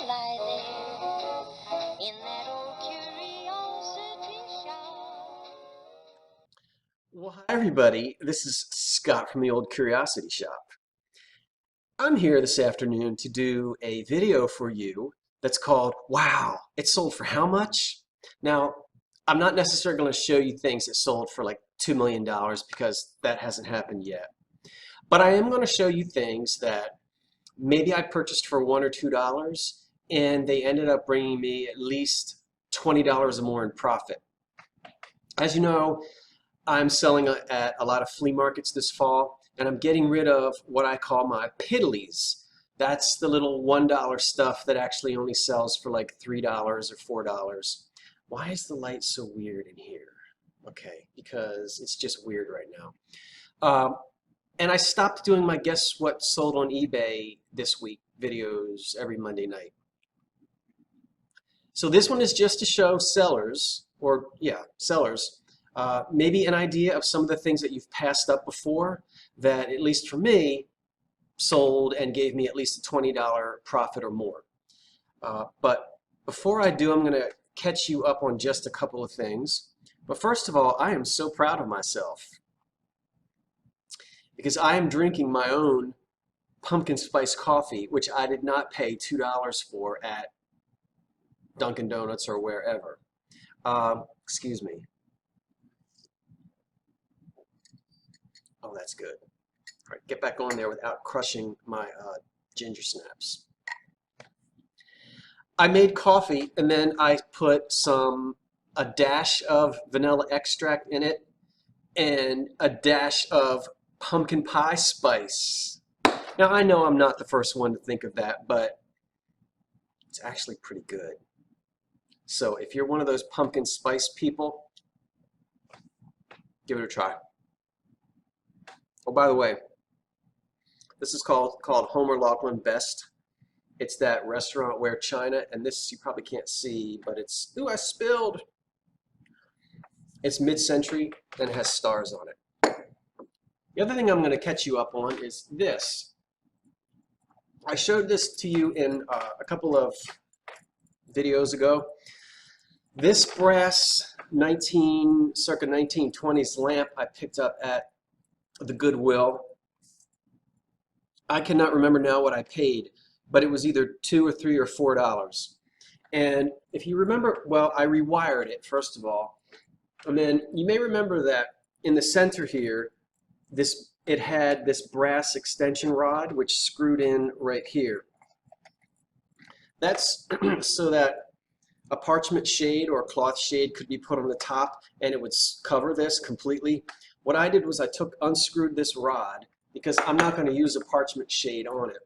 lie there in that old curiosity shop. Well, hi everybody. This is Scott from the Old Curiosity Shop. I'm here this afternoon to do a video for you that's called, Wow, it sold for how much? Now, I'm not necessarily going to show you things that sold for like $2 million because that hasn't happened yet. But I am going to show you things that maybe I purchased for $1 or $2 and they ended up bringing me at least $20 or more in profit. As you know, I'm selling at a lot of flea markets this fall, and I'm getting rid of what I call my piddlies. That's the little $1 stuff that actually only sells for like $3 or $4. Why is the light so weird in here? Okay, because it's just weird right now. And I stopped doing my Guess What Sold on eBay this week videos every Monday night. So this one is just to show sellers, sellers, maybe an idea of some of the things that you've passed up before that, at least for me, sold and gave me at least a $20 profit or more. But before I do, I'm going to catch you up on just a couple of things. But first of all, I am so proud of myself because I am drinking my own pumpkin spice coffee, which I did not pay $2 for at Dunkin' Donuts or wherever. Excuse me. Oh, that's good. All right, get back on there without crushing my ginger snaps. I made coffee and then I put a dash of vanilla extract in it and a dash of pumpkin pie spice. Now I know I'm not the first one to think of that, but it's actually pretty good. So if you're one of those pumpkin spice people, give it a try. Oh, by the way, this is called Homer Laughlin Best. It's that restaurant where China, and this you probably can't see, but it's, ooh, I spilled. It's mid-century and it has stars on it. The other thing I'm going to catch you up on is this. I showed this to you in a couple of videos ago. This brass circa 1920s lamp I picked up at the Goodwill. I cannot remember now what I paid, but it was either $2 or $3 or $4. And if you remember, well, I rewired it first of all, and then you may remember that in the center here, it had this brass extension rod which screwed in right here. That's so that a parchment shade or a cloth shade could be put on the top and it would cover this completely. What I did was I unscrewed this rod because I'm not going to use a parchment shade on it.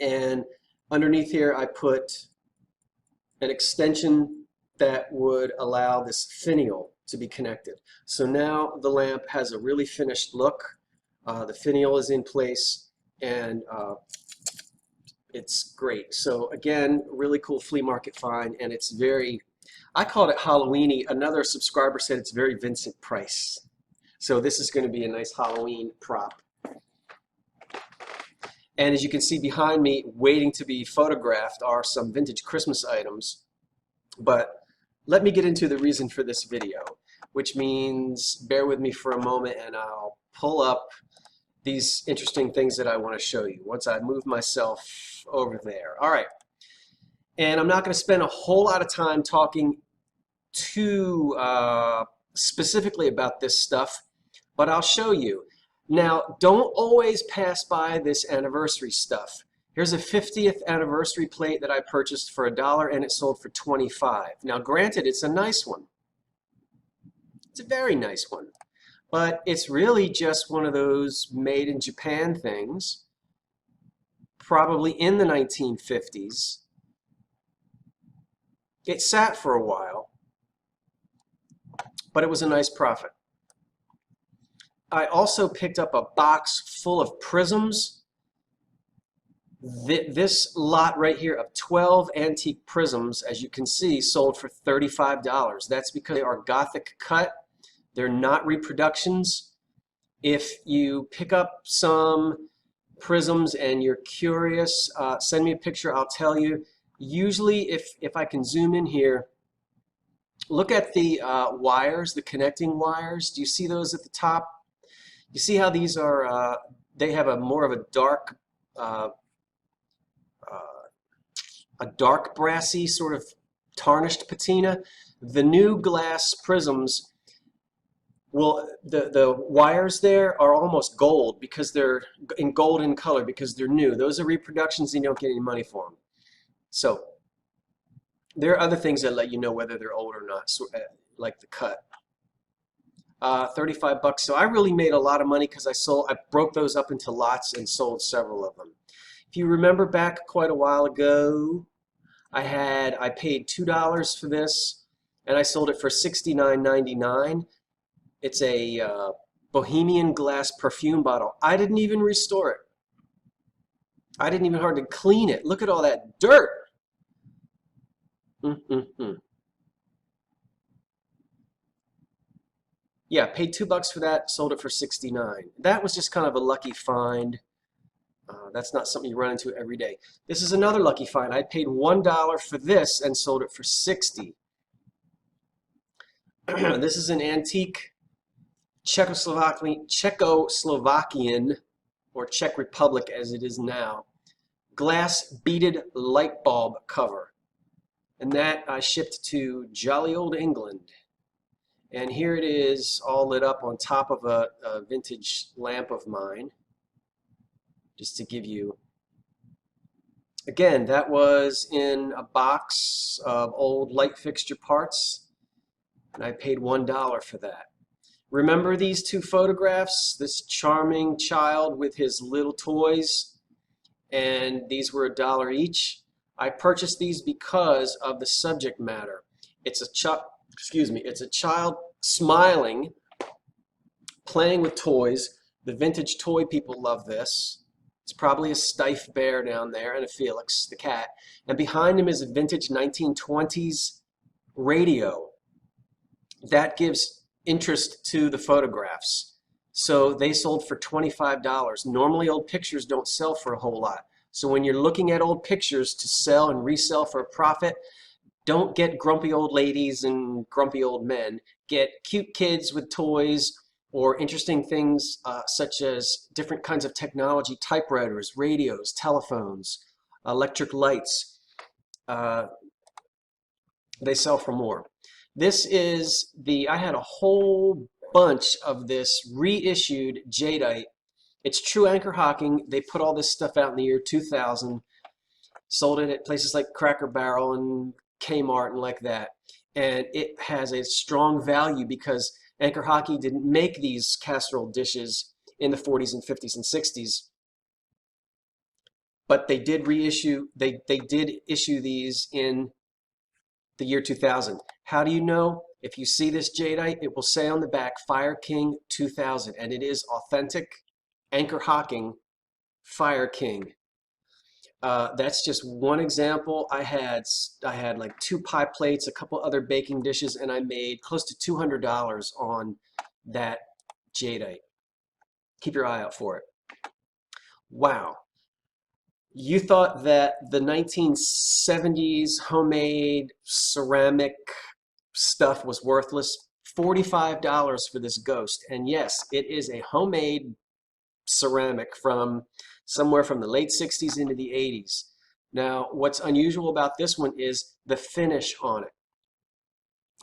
And underneath here I put an extension that would allow this finial to be connected. So now the lamp has a really finished look. The finial is in place and it's great. So again, really cool flea market find, and it's very, I called it Halloweeny. Another subscriber said it's very Vincent Price. So this is going to be a nice Halloween prop. And as you can see behind me, waiting to be photographed are some vintage Christmas items. But let me get into the reason for this video, which means bear with me for a moment and I'll pull up these interesting things that I want to show you once I move myself over there. All right. And I'm not going to spend a whole lot of time talking too specifically about this stuff, but I'll show you. Now, don't always pass by this anniversary stuff. Here's a 50th anniversary plate that I purchased for $1 and it sold for $25. Now, granted, it's a nice one. It's a very nice one. But it's really just one of those made in Japan things, probably in the 1950s. It sat for a while, but it was a nice profit. I also picked up a box full of prisms. This lot right here of 12 antique prisms, as you can see, sold for $35. That's because they are Gothic cut. They're not reproductions. If you pick up some prisms and you're curious, send me a picture, I'll tell you. Usually, if I can zoom in here, look at the wires, the connecting wires. Do you see those at the top? You see how these are, they have a more of uh, a dark brassy sort of tarnished patina. The new glass prisms, well, the wires there are almost gold because they're in golden color because they're new. Those are reproductions and you don't get any money for them. So there are other things that let you know whether they're old or not, so, like the cut. 35 bucks. So I really made a lot of money because I broke those up into lots and sold several of them. If you remember back quite a while ago, I paid $2 for this and I sold it for $69.99. It's a Bohemian glass perfume bottle. I didn't even restore it. I didn't even hardly clean it. Look at all that dirt. Yeah, paid $2 for that, sold it for 69. That was just kind of a lucky find. That's not something you run into every day. This is another lucky find. I paid $1 for this and sold it for 60. This is an antique Czechoslovakian, or Czech Republic as it is now, glass beaded light bulb cover. And that I shipped to jolly old England. And here it is all lit up on top of a vintage lamp of mine. Just to give you, again, that was in a box of old light fixture parts, and I paid $1 for that. Remember these two photographs? This charming child with his little toys, and these were $1 each. I purchased these because of the subject matter. It's a child smiling, playing with toys. The vintage toy people love this. It's probably a Stife bear down there and a Felix, the cat. And behind him is a vintage 1920s radio. That gives interest to the photographs. So they sold for $25. Normally old pictures don't sell for a whole lot. So when you're looking at old pictures to sell and resell for a profit, don't get grumpy old ladies and grumpy old men. Get cute kids with toys or interesting things such as different kinds of technology, typewriters, radios, telephones, electric lights. They sell for more. This is I had a whole bunch of this reissued jadeite. It's true anchor hocking. They put all this stuff out in the year 2000. Sold it at places like Cracker Barrel and Kmart and like that. And it has a strong value because Anchor Hockey didn't make these casserole dishes in the 40s and 50s and 60s. But they did reissue, they did issue these in the year 2000. How do you know? If you see this jadeite, it will say on the back, Fire King 2000. And it is authentic anchor hocking Fire King. That's just one example. I had like 2 pie plates, a couple other baking dishes, and I made close to $200 on that jadeite. Keep your eye out for it. Wow. You thought that the 1970s homemade ceramic stuff was worthless? $45 for this ghost. And yes, it is a homemade ceramic from somewhere from the late 60s into the 80s. Now, what's unusual about this one is the finish on it.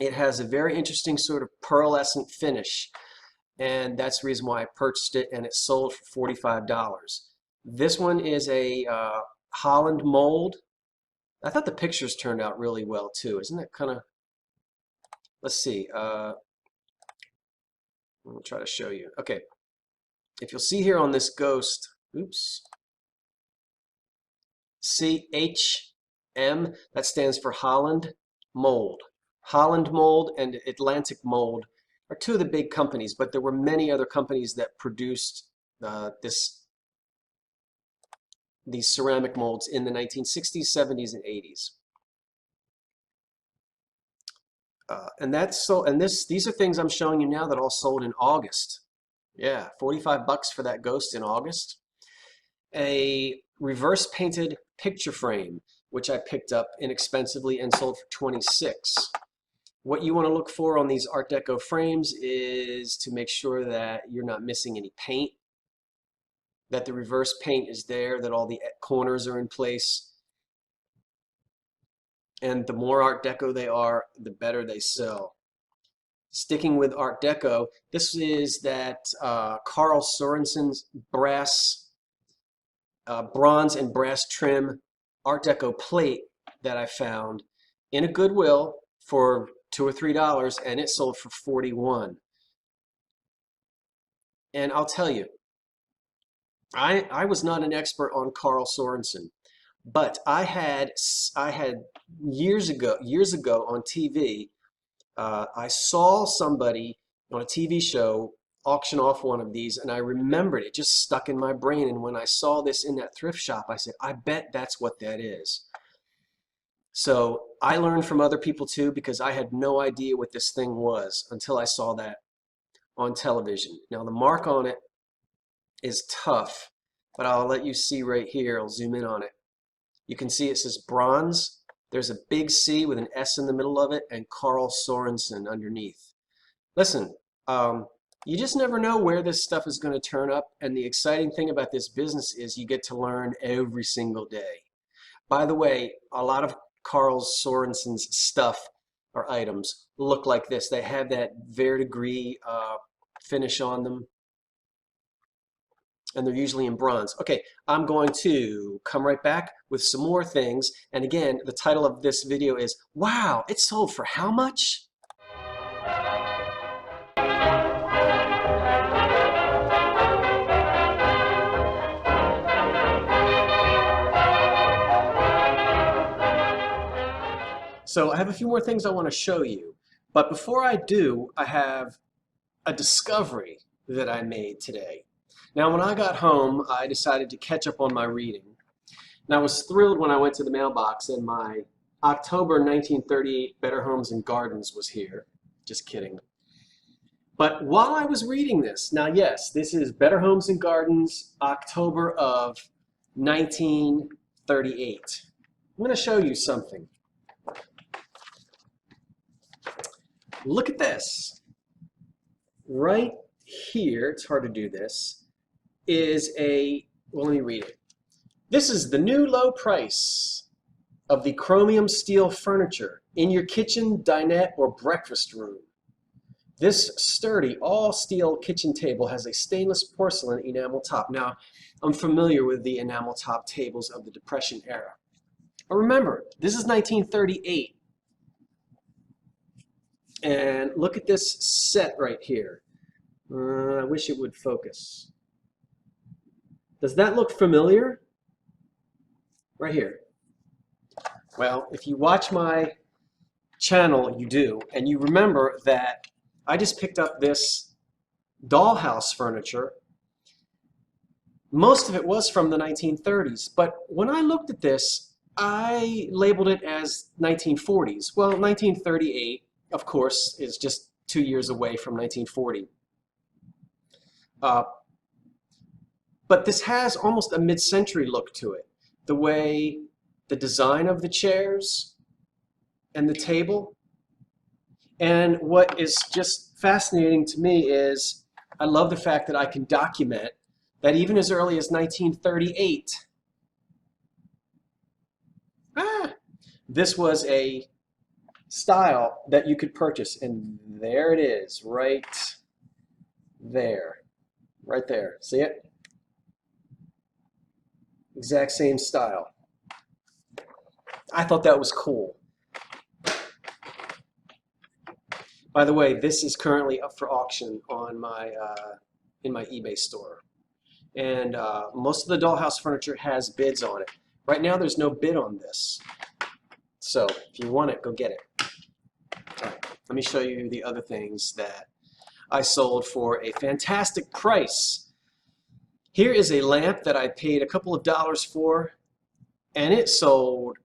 It has a very interesting sort of pearlescent finish, and that's the reason why I purchased it, and it sold for $45. This one is a Holland mold. I thought the pictures turned out really well too. Isn't that kind of, let's see, I'll try to show you. Okay, if you'll see here on this ghost, oops, CHM, that stands for Holland Mold. Holland Mold and Atlantic Mold are 2 of the big companies, but there were many other companies that produced these ceramic molds in the 1960s, 70s, and 80s. These are things I'm showing you now that all sold in August. Yeah, $45 for that ghost in August. a reverse painted picture frame, which I picked up inexpensively and sold for 26. What you want to look for on these Art Deco frames is to make sure that you're not missing any paint, that the reverse paint is there, that all the corners are in place. And the more Art Deco they are, the better they sell. Sticking with Art Deco, this is that Carl Sorensen's bronze and brass trim Art Deco plate that I found in a Goodwill for $2 or $3, and it sold for 41. And I'll tell you, I was not an expert on Carl Sorensen, but I had years ago on TV, I saw somebody on a TV show auction off one of these, and I remembered it just stuck in my brain. And when I saw this in that thrift shop, I said, I bet that's what that is. So I learned from other people too, because I had no idea what this thing was until I saw that on television. Now the mark on it is tough, but I'll let you see right here. I'll zoom in on it. You can see it says bronze. There's a big C with an S in the middle of it and Carl Sorensen underneath. Listen, you just never know where this stuff is going to turn up, and the exciting thing about this business is you get to learn every single day. By the way, a lot of Carl Sorensen's stuff or items look like this. They have that verdigris finish on them, and they're usually in bronze. Okay, I'm going to come right back with some more things. And again, the title of this video is, wow, it sold for how much? So I have a few more things I want to show you. But before I do, I have a discovery that I made today. Now, when I got home, I decided to catch up on my reading. And I was thrilled when I went to the mailbox and my October 1938 Better Homes and Gardens was here. Just kidding. But while I was reading this, now yes, this is Better Homes and Gardens, October of 1938. I'm going to show you something. Look at this. Right here, it's hard to do this, is well, let me read it. This is the new low price of the chromium steel furniture in your kitchen, dinette, or breakfast room. This sturdy, all-steel kitchen table has a stainless porcelain enamel top. Now, I'm familiar with the enamel top tables of the Depression era. But remember, this is 1938. And look at this set right here. I wish it would focus. Does that look familiar? Right here. Well, if you watch my channel, you do. And you remember that I just picked up this dollhouse furniture. Most of it was from the 1930s. But when I looked at this, I labeled it as 1940s. Well, 1938, of course, is just 2 years away from 1940. But this has almost a mid-century look to it. The way the design of the chairs and the table. And what is just fascinating to me is I love the fact that I can document that even as early as 1938, this was a style that you could purchase. And there it is, right there. Right there. See it? Exact same style. I thought that was cool. By the way, this is currently up for auction on my in my eBay store. And most of the dollhouse furniture has bids on it. Right now there's no bid on this. So if you want it, go get it. All right, let me show you the other things that I sold for a fantastic price. Here is a lamp that I paid a couple of dollars for, and it sold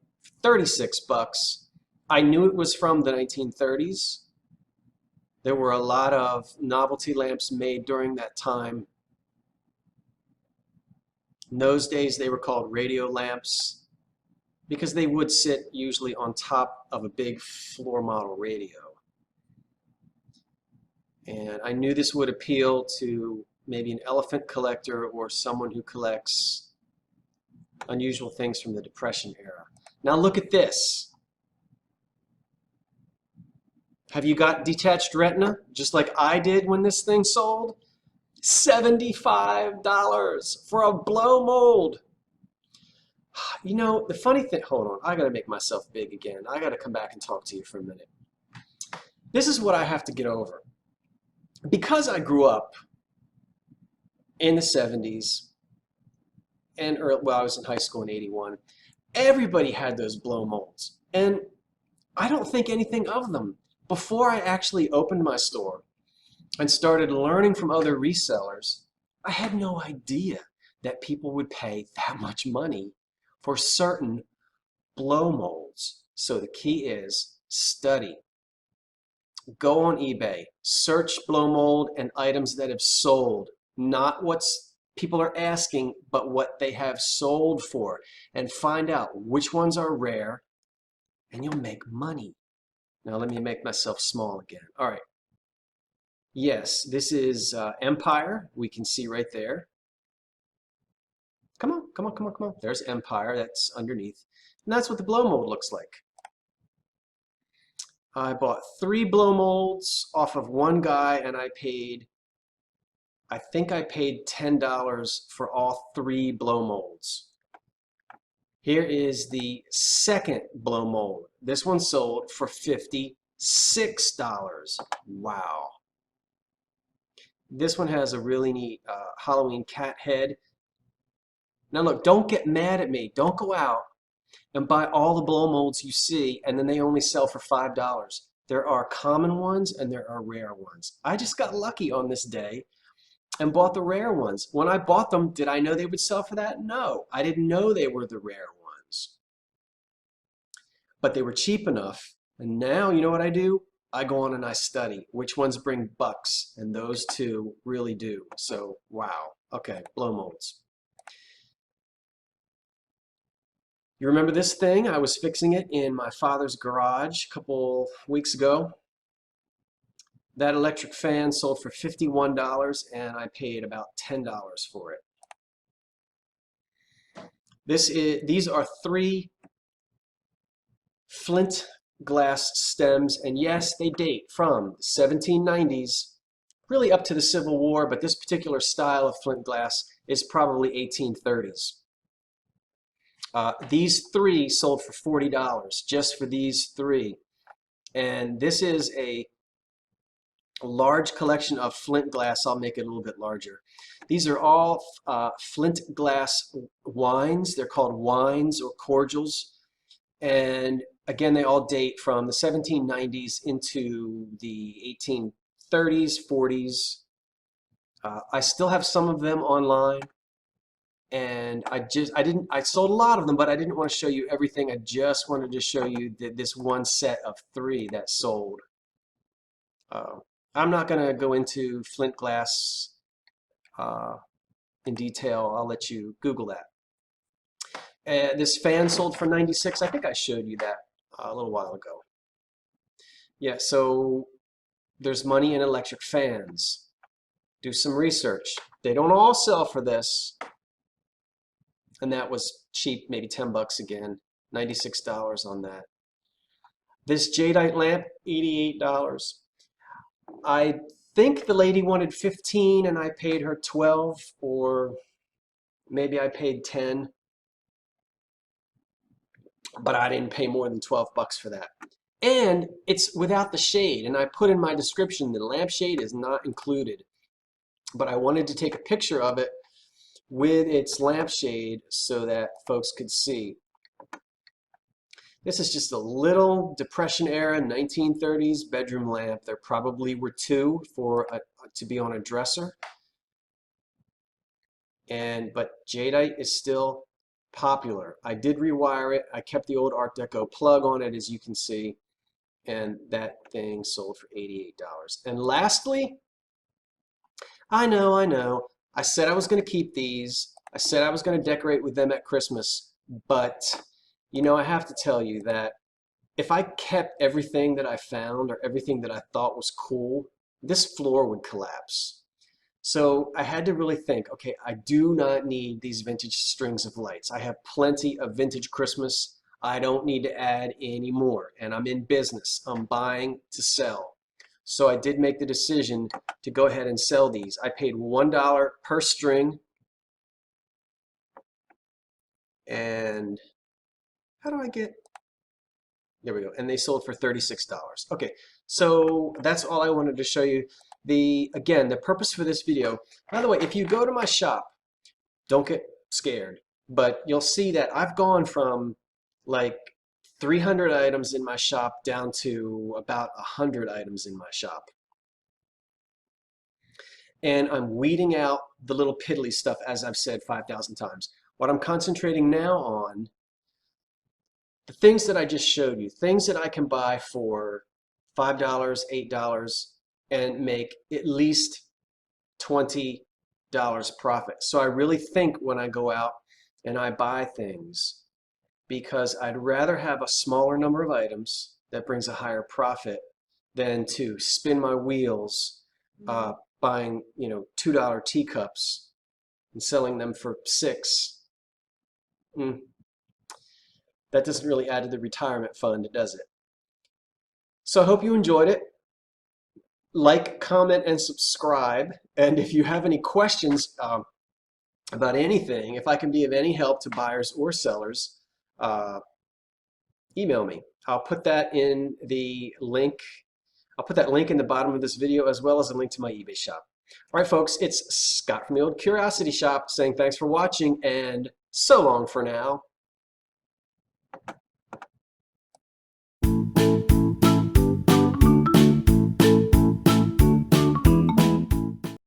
36 bucks. I knew it was from the 1930s. There were a lot of novelty lamps made during that time. In those days, they were called radio lamps because they would sit usually on top of a big floor model radio. And I knew this would appeal to maybe an elephant collector or someone who collects unusual things from the Depression era. Now look at this. Have you got detached retina, just like I did when this thing sold? $75 for a blow mold. You know, the funny thing, hold on, I gotta make myself big again. I gotta come back and talk to you for a minute. This is what I have to get over. Because I grew up in the 70s, and well, I was in high school in 81, everybody had those blow molds. And I don't think anything of them. Before I actually opened my store and started learning from other resellers, I had no idea that people would pay that much money for certain blow molds. So the key is study. Go on eBay, search blow mold and items that have sold, not what people are asking, but what they have sold for, and find out which ones are rare, and you'll make money. Now let me make myself small again. All right. Yes, this is Empire. We can see right there. Come on, come on, come on, come on. There's Empire. That's underneath. And that's what the blow mold looks like. I bought 3 blow molds off of one guy, and I think I paid $10 for all 3 blow molds. Here is the second blow mold. This one sold for $56. Wow. This one has a really neat Halloween cat head. Now look, don't get mad at me. Don't go out and buy all the blow molds you see and then they only sell for $5. There are common ones and there are rare ones. I just got lucky on this day and bought the rare ones. When I bought them, did I know they would sell for that? No, I didn't know they were the rare ones. But they were cheap enough. And now, you know what I do? I go on and I study which ones bring bucks, and those 2 really do. So, wow. Okay, blow molds. You remember this thing? I was fixing it in my father's garage a couple weeks ago. That electric fan sold for $51 and I paid about $10 for it. These are 3 flint glass stems, and yes, they date from the 1790s, really up to the Civil War, but this particular style of flint glass is probably 1830s. These 3 sold for $40, just for these 3. And this is a large collection of flint glass. I'll make it a little bit larger. These are all flint glass wines. They're called wines or cordials. And again, they all date from the 1790s into the 1830s, 40s. I still have some of them online. And I sold a lot of them, but I didn't want to show you everything. I just wanted to show you this one set of 3 that sold. I'm not going to go into flint glass in detail. I'll let you Google that. This fan sold for $96. I think I showed you that a little while ago. Yeah, so there's money in electric fans. Do some research. They don't all sell for this. And that was cheap, maybe 10 bucks again. $96 on that. This jadeite lamp, $88. I think the lady wanted 15 and I paid her 12, or maybe I paid 10. But I didn't pay more than 12 bucks for that. And it's without the shade. And I put in my description the lampshade is not included. But I wanted to take a picture of it with its lampshade so that folks could see. This is just a little Depression era 1930s bedroom lamp. There probably were 2 to be on a dresser. But jadeite is still popular. I did rewire it. I kept the old Art Deco plug on it, as you can see, and that thing sold for $88. And lastly, I know, I said I was going to keep these. I said I was going to decorate with them at Christmas, but you know, I have to tell you that if I kept everything that I found or everything that I thought was cool, this floor would collapse. So I had to really think, okay, I do not need these vintage strings of lights. I have plenty of vintage Christmas. I don't need to add any more. And I'm in business. I'm buying to sell. So I did make the decision to go ahead and sell these. I paid $1 per string. And how do I get, there we go. And they sold for $36. Okay, so that's all I wanted to show you. Again, the purpose for this video, by the way, if you go to my shop, don't get scared, but you'll see that I've gone from like 300 items in my shop down to about 100 items in my shop. And I'm weeding out the little piddly stuff, as I've said 5,000 times. What I'm concentrating now on, the things that I just showed you, things that I can buy for $5, $8, and make at least $20 profit. So I really think when I go out and I buy things, because I'd rather have a smaller number of items that brings a higher profit than to spin my wheels buying, you know, $2 teacups and selling them for $6. That doesn't really add to the retirement fund, does it? So I hope you enjoyed it. Like, comment, and subscribe. And if you have any questions about anything, if I can be of any help to buyers or sellers, email me. I'll put that in the link. I'll put that link in the bottom of this video, as well as a link to my eBay shop. All right, folks, it's Scott from the Old Curiosity Shop saying thanks for watching and so long for now.